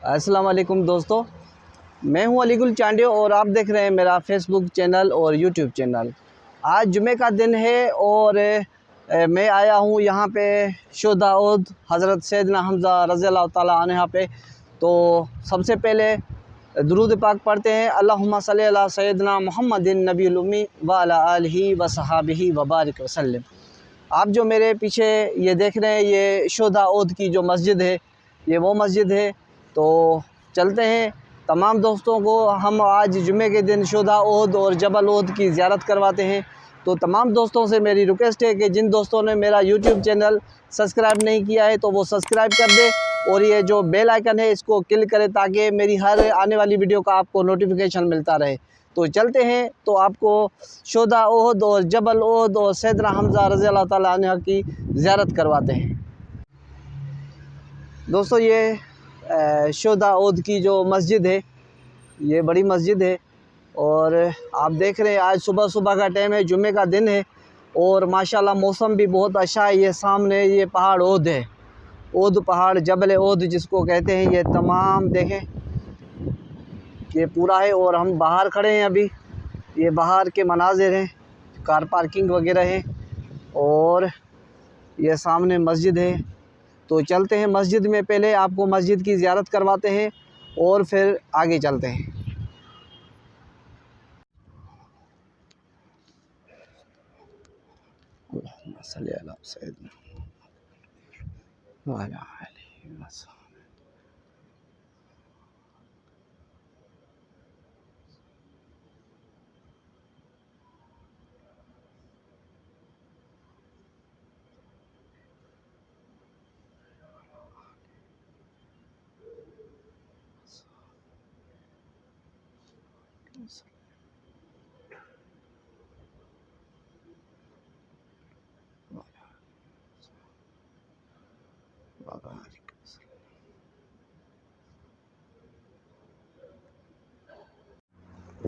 अस्सलाम वालेकुम दोस्तों, मैं हूं अलीगुल चांडियो और आप देख रहे हैं मेरा फेसबुक चैनल और यूट्यूब चैनल। आज जुमे का दिन है और मैं आया हूं यहाँ पे शुहदा उहद हज़रत सैयदना हमज़ा रज़ियल्लाहु ताला अन्हु पे। तो सबसे पहले दुरूद पाक पढ़ते हैं। अल्लाहुम्मा सल्ली अला सैयदना मुहम्मदिन नबील उम्मी व अला आलिहि व सहाबिहि व बारिक वसल्लम। आप जो मेरे पीछे ये देख रहे हैं, ये शुहदा उहद की जो मस्जिद है, ये वो मस्जिद है। तो चलते हैं, तमाम दोस्तों को हम आज जुमे के दिन शुहदा उहद और जबल उहद की ज़ियारत करवाते हैं। तो तमाम दोस्तों से मेरी रिक्वेस्ट है कि जिन दोस्तों ने मेरा यूट्यूब चैनल सब्सक्राइब नहीं किया है तो वो सब्सक्राइब कर दे और ये जो बेल आइकन है इसको क्लिक करें ताकि मेरी हर आने वाली वीडियो का आपको नोटिफिकेशन मिलता रहे। तो चलते हैं, तो आपको शुहदा उहद और जबल उहद और सैयदना हमज़ा रज़ियल्लाहु ताला अन्हु की ज़ियारत करवाते हैं। दोस्तों, ये शुहदा उहद की जो मस्जिद है, ये बड़ी मस्जिद है और आप देख रहे हैं आज सुबह सुबह का टाइम है, जुमे का दिन है और माशाल्लाह मौसम भी बहुत अच्छा है। ये सामने ये पहाड़ उहद है, उहद पहाड़, जबल उहद जिसको कहते हैं। ये तमाम देखें, ये पूरा है और हम बाहर खड़े हैं अभी। ये बाहर के मनाजिर हैं, कार पार्किंग वगैरह है और ये सामने मस्जिद है। तो चलते हैं मस्जिद में, पहले आपको मस्जिद की ज़ियारत करवाते हैं और फिर आगे चलते हैं।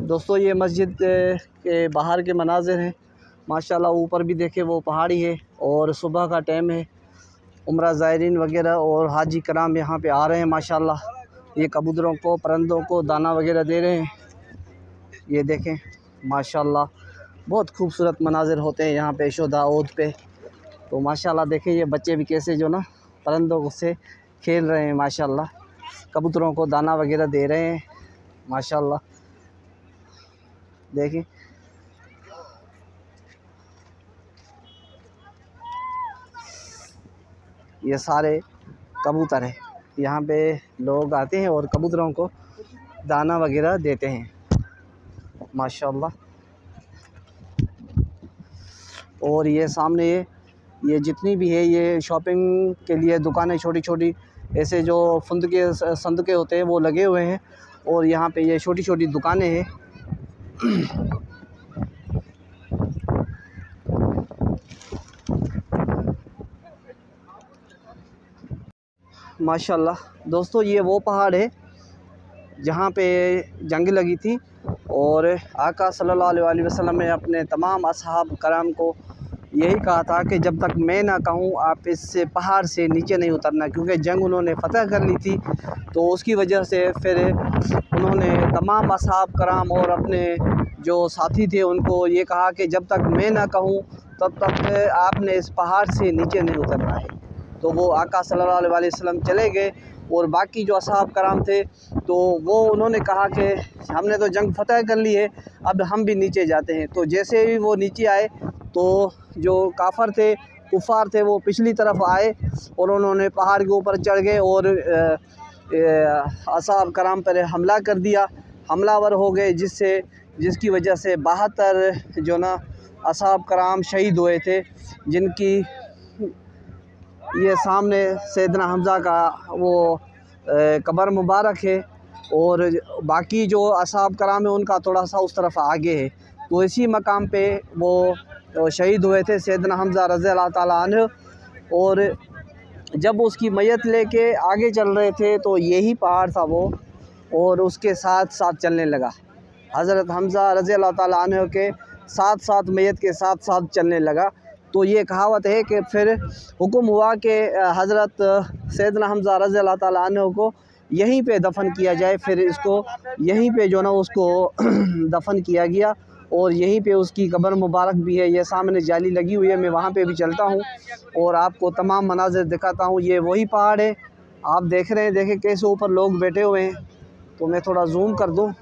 दोस्तों, ये मस्जिद के बाहर के मनाजिर हैं। माशाल्लाह ऊपर भी देखे वो पहाड़ी है और सुबह का टाइम है। उम्रा ज़ायरीन वगैरह और हाजी कराम यहाँ पे आ रहे हैं। माशाल्लाह ये कबूतरों को, परंदों को दाना वगैरह दे रहे हैं। ये देखें, माशाल्लाह बहुत खूबसूरत मनाजिर होते हैं यहाँ पे शुहदा उहद पे। तो माशाल्लाह देखें, ये बच्चे भी कैसे जो ना परंदों से खेल रहे हैं। माशाल्लाह कबूतरों को दाना वगैरह दे रहे हैं। माशाल्लाह देखें, ये सारे कबूतर हैं। यहाँ पे लोग आते हैं और कबूतरों को दाना वगैरह देते हैं। माशाल्लाह। और ये सामने ये जितनी भी है ये शॉपिंग के लिए दुकानें, छोटी छोटी ऐसे जो संदूके होते हैं वो लगे हुए हैं और यहाँ पे ये छोटी छोटी दुकानें हैं। माशाल्लाह दोस्तों, ये वो पहाड़ है जहाँ पे जंग लगी थी और आका सल्लल्लाहु अलैहि वसल्लम ने अपने तमाम असहाब कराम को यही कहा था कि जब तक मैं ना कहूँ आप इस पहाड़ से नीचे नहीं उतरना, क्योंकि जंग उन्होंने फ़तह कर ली थी। तो उसकी वजह से फिर उन्होंने तमाम असहाब कराम और अपने जो साथी थे उनको ये कहा कि जब तक मैं ना कहूँ तब तक आपने इस पहाड़ से नीचे नहीं उतरना है। तो वो आका सल्लल्लाहु अलैहि वसल्लम चले गए और बाकी जो असहाब कराम थे तो वो उन्होंने कहा कि हमने तो जंग फ़तह कर ली है, अब हम भी नीचे जाते हैं। तो जैसे ही वो नीचे आए तो जो काफ़र थे, कुफ़ार थे, वो पिछली तरफ आए और उन्होंने पहाड़ के ऊपर चढ़ गए और असहाब कराम पर हमला कर दिया, हमलावर हो गए, जिसकी वजह से 72 जो ना असहाब कराम शहीद हुए थे, जिनकी ये सामने सैयदना हमज़ा का वो कब्र मुबारक है और बाकी जो असहाब कराम है उनका थोड़ा सा उस तरफ आगे है। तो इसी मकाम पे वो शहीद हुए थे सैयदना हमज़ा रज़ियल्लाहु ताला अन्हु। और जब उसकी मैयत लेके आगे चल रहे थे तो यही पहाड़ था वो, और उसके साथ साथ चलने लगा। हज़रत हमज़ा रज़ियल्लाहु ताला अन्हु के साथ साथ मैयत के साथ साथ चलने लगा। तो ये कहावत है कि फिर हुक्म हुआ कि हज़रत सैयदना हमज़ा रज़ी अल्लाह ताला अन्हु को यहीं पे दफन किया जाए। फिर इसको यहीं पे जो ना उसको दफन किया गया और यहीं पे उसकी कब्र मुबारक भी है। ये सामने जाली लगी हुई है, मैं वहाँ पे भी चलता हूँ और आपको तमाम मनाज़िर दिखाता हूँ। ये वही पहाड़ है आप देख रहे हैं, देखें कैसे ऊपर लोग बैठे हुए हैं। तो मैं थोड़ा जूम कर दूँ,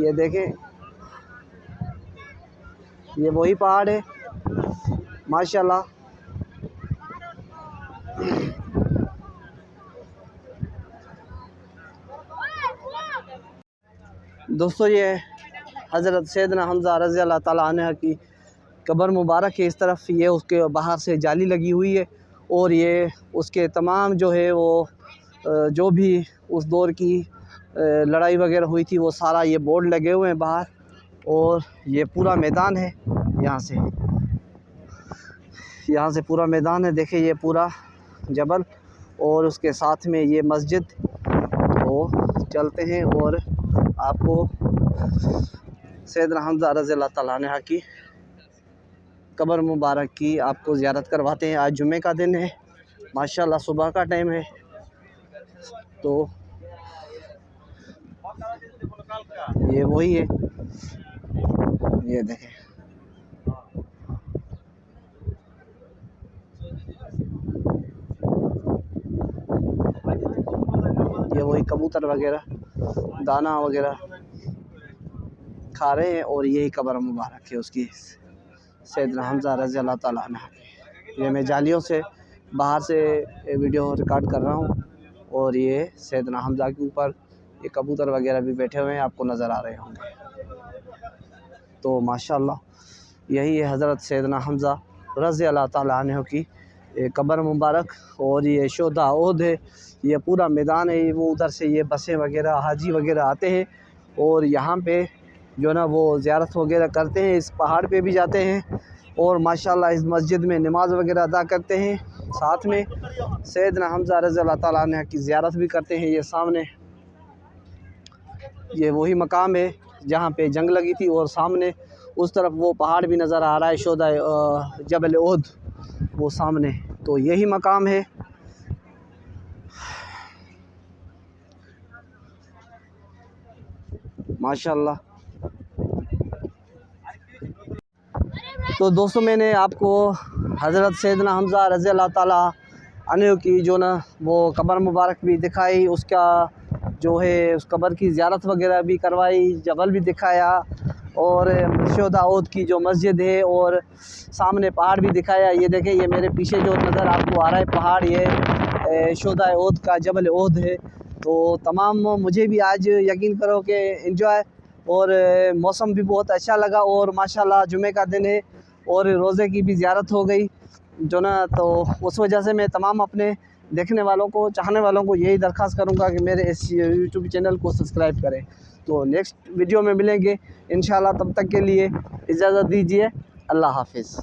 ये देखें, ये वही पहाड़ है माशाल्लाह। दोस्तों ये हज़रत सैयदना हमज़ा रज़ी अल्लाह ताला अन्हु की कब्र मुबारक है। इस तरफ ये उसके बाहर से जाली लगी हुई है और ये उसके तमाम जो है वो जो भी उस दौर की लड़ाई वगैरह हुई थी वो सारा ये बोर्ड लगे हुए हैं बाहर। और ये पूरा मैदान है, यहाँ से पूरा मैदान है, देखिए ये पूरा जबल और उसके साथ में ये मस्जिद। तो चलते हैं और आपको सैयदना हमज़ा रज़ी अल्लाह ताला अन्हु की कब्र मुबारक की आपको ज़ियारत करवाते हैं। आज जुमे का दिन है माशाल्लाह, सुबह का टाइम है। तो ये वही है, ये देखें, ये वही कबूतर वगैरह दाना वगैरह खा रहे हैं और यही कब्र मुबारक है उसकी, सैयदना हमज़ा रज़ी अल्लाह ताला अन्हु। ये मैं जालियों से बाहर से वीडियो रिकॉर्ड कर रहा हूँ और ये सैयदना हमज़ा के ऊपर ये कबूतर वगैरह भी बैठे हुए हैं, आपको नज़र आ रहे होंगे। तो माशाल्लाह यही है हज़रत सैयदना हमज़ा रज़ी अल्लाह ताला अन्हु की कब्र मुबारक। और ये शोधा ओद है, ये पूरा मैदान है। वो उधर से ये बसें वगैरह हाजी वगैरह आते हैं और यहाँ पे जो ना वो ज़ियारत वगैरह करते हैं। इस पहाड़ पे भी जाते हैं और माशाल्लाह इस मस्जिद में नमाज वगैरह अदा करते हैं। साथ में सैयदना हमज़ा रज़ी अल्लाह ताला अन्हु की ज़ियारत भी करते हैं। ये सामने ये वही मकाम है जहाँ पे जंग लगी थी और सामने उस तरफ वो पहाड़ भी नज़र आ रहा है, शोधा जबल ओद वो सामने। तो यही मकाम है। माशाल्लाह। तो दोस्तों मैंने आपको हज़रत सैयदना हमज़ा रज़ी अल्लाह ताला अन्हु की जो ना वो कब्र मुबारक भी दिखाई, उसका जो है उस कब्र की ज़ियारत वगैरह भी करवाई, जबल भी दिखाया और शोधा ओद की जो मस्जिद है और सामने पहाड़ भी दिखाया। ये देखें, ये मेरे पीछे जो नज़र आपको आ रहा है पहाड़, ये शोधा ओद का जबल ओद है। तो तमाम मुझे भी आज यकीन करो कि एंजॉय और मौसम भी बहुत अच्छा लगा और माशाल्लाह जुमे का दिन है और रोज़े की भी ज़ियारत हो गई जो ना। तो उस वजह से मैं तमाम अपने देखने वालों को, चाहने वालों को यही दरख्वास्त करूंगा कि मेरे इस यूट्यूब चैनल को सब्सक्राइब करें। तो नेक्स्ट वीडियो में मिलेंगे इंशाल्लाह, तब तक के लिए इजाज़त दीजिए। अल्लाह हाफिज़।